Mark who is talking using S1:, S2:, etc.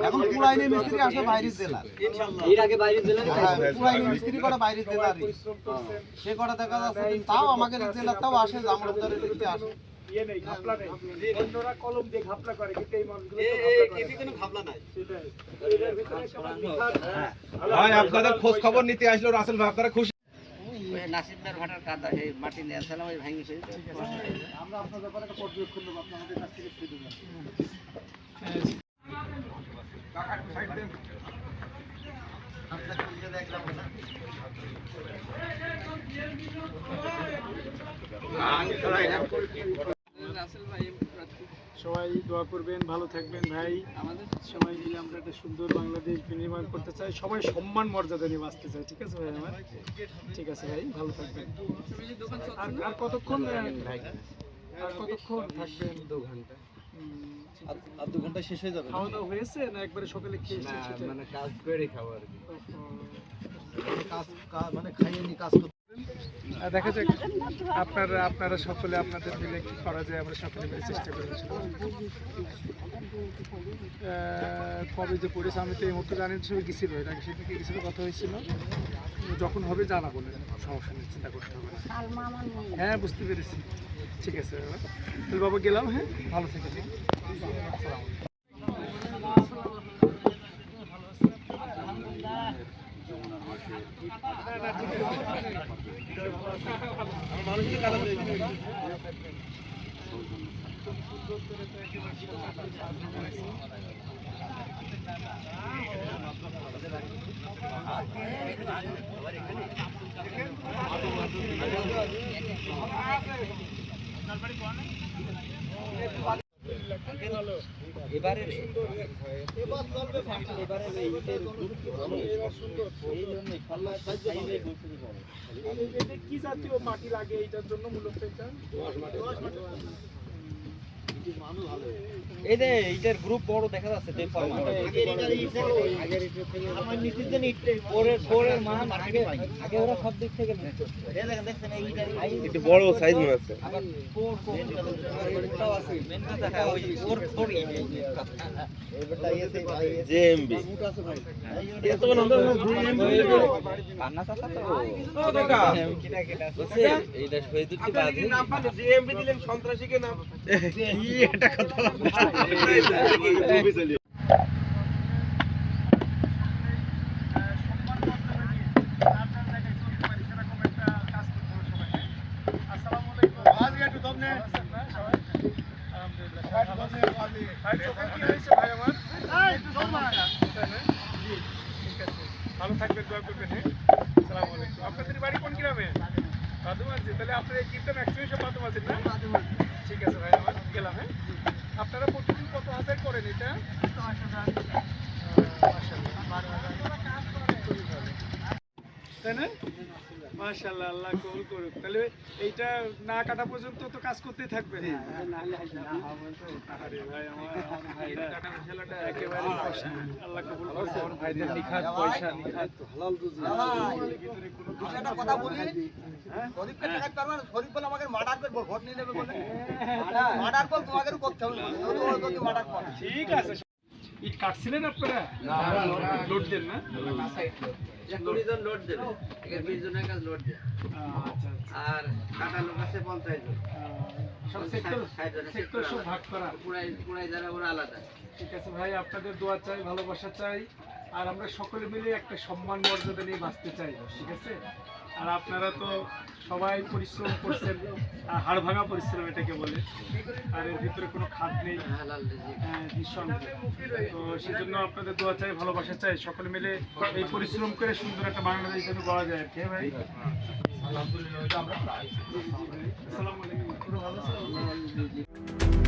S1: এখন পুরাইনি মিস্ত্রি আসে বাইরের জেলা, এর আগে বাইরের জেলা পুরাইনি মিস্ত্রি করা বাইরের জেলার, সে করা দেখা যাচ্ছে তাও আমাদের জেলা তাও আসে, জামরুদ্দারের দিকে আসে।
S2: আপনাদের খোঁজ খবর নিতে আসলো রাসেল ভাই, আপনারা খুশি?
S3: নাসিমদার ভাটার কাদা এই মাটি নিয়ে আসলাম, ওই ভাঙি শেষ।
S1: আমরা আপনার ব্যাপারে একটা পর্যবেক্ষণ নেব, আপনাদের কাছ থেকে সুযোগ আছে। সবাই দোয়া করবেন, ভালো থাকবেন ভাই। আমাদের সবাই মিলে আমরা একটা সুন্দর বাংলাদেশ বিনির্মাণ করতে চাই, সবাই সম্মান মর্যাদা নিয়ে বাঁচতে চাই। ঠিক আছে ভাই আমার? ঠিক আছে ভাই, ভালো থাকবেন। আর কতক্ষণ ভাই, আর কতক্ষণ থাকবেন? 2 ঘন্টা। আর 2 ঘন্টা শেষ হয়ে যাবে। খাওয়া দাওয়া হয়েছে না একবারে সকালে খেয়ে এসেছি?
S2: মানে কাজ করে খাবো আর কি,
S1: কাজ মানে খাইয়ে নি কাজ করতে।
S4: দেখা যাক আপনারা সকলে আপনাদের মিলে কি করা যায়, আমরা সকলে মিলে চেষ্টা করব। কবে যে পড়েছে আমি তো এই মুহূর্তে জানি, সবাই গেছিল, এর আগে সেদিকে গেছিল, কথা হয়েছিল, যখন হবে জানাবো, সমস্যা নেই, চিন্তা করতে হবে না। হ্যাঁ বুঝতে পেরেছি, ঠিক আছে তাহলে বাবা গেলাম। হ্যাঁ ভালো থেকে।
S3: এবারে
S4: কি জাতীয় মাটি লাগে এইটার জন্য মূলত?
S3: এই যে এইটার গ্রুপ বড় দেখা যাচ্ছে, আগে ওরা সব দিক থেকে
S2: একটু বড় সাইজ মনে হচ্ছে। জেএমবি এইটা শহীদুল কি বাদে জেএমবি দিলেন সন্ত্রাসীকে নাম এটা কথা।
S4: ভালো থাকবেন, দোয়া করবেন। হ্যাঁ আসসালামু আলাইকুম। আপনাদের বাড়ি কোন গ্রামে? বাদুমাঝি। তাহলে আপনার এই কীর্তন অ্যাকচুয়ালি বাদুমাঝির না? ঠিক আছে ভাই, আমার গেলাম। হ্যাঁ আপনারা প্রতিদিন কত হাজার করেন এটা? তাই না? মাশাআল্লাহ, আল্লাহ কবুল করুক। তাহলে এইটা না কাটা পর্যন্ত তো কাজ করতেই থাকবে। আরে ভাই, আমার ভাইরা একেবারে কষ্ট। আল্লাহ কবুল করুক। আমার ভাইদের নিখাত পয়সা, নিখাত হালাল রুজি।
S1: একটা কথা বলি, শরীফকে টাকা করবেন, শরীফ বলে আমাকে মার্ডার করব, ভোট নিয়ে নেবে বলে মার্ডার বল তোমাকে করতে হবে, যদি মার্ডার করে।
S4: ঠিক আছে। ইট কাটছিলেন আপনারা? লোড দেন না?
S3: 20 জন লোড দেবে, 20 জনের কাজ লোড দেয়।
S4: আচ্ছা,
S3: আর কাটা লোক আছে 50 জন।
S4: সব সেক্টর সব ভাগ করা।
S3: পুরাই যারা ওরা আলাদা।
S4: ঠিক আছে ভাই, আপনাদের দোয়া চাই, ভালোবাসা চাই, আর আমরা সকলে মিলে একটা সম্মান মর্যাদা নিয়ে বাঁচতে চাই। ঠিক আছে? আর আপনারা তো সবাই পরিশ্রম করছেন, হাড় ভাঙা পরিশ্রম এটাকে বলে, আর এর ভিতরে কোনো খাদ নেই, নিঃসন্দেহে। তো সেজন্য আপনাদের দোয়া চাই, ভালোবাসা চাই, সকলে মিলে এই পরিশ্রম করে সুন্দর একটা বাংলাদেশ যেন গড়া যায়। কে ভাই? আলহামদুলিল্লাহ। আসসালামু আলাইকুম। ভালো আছেন?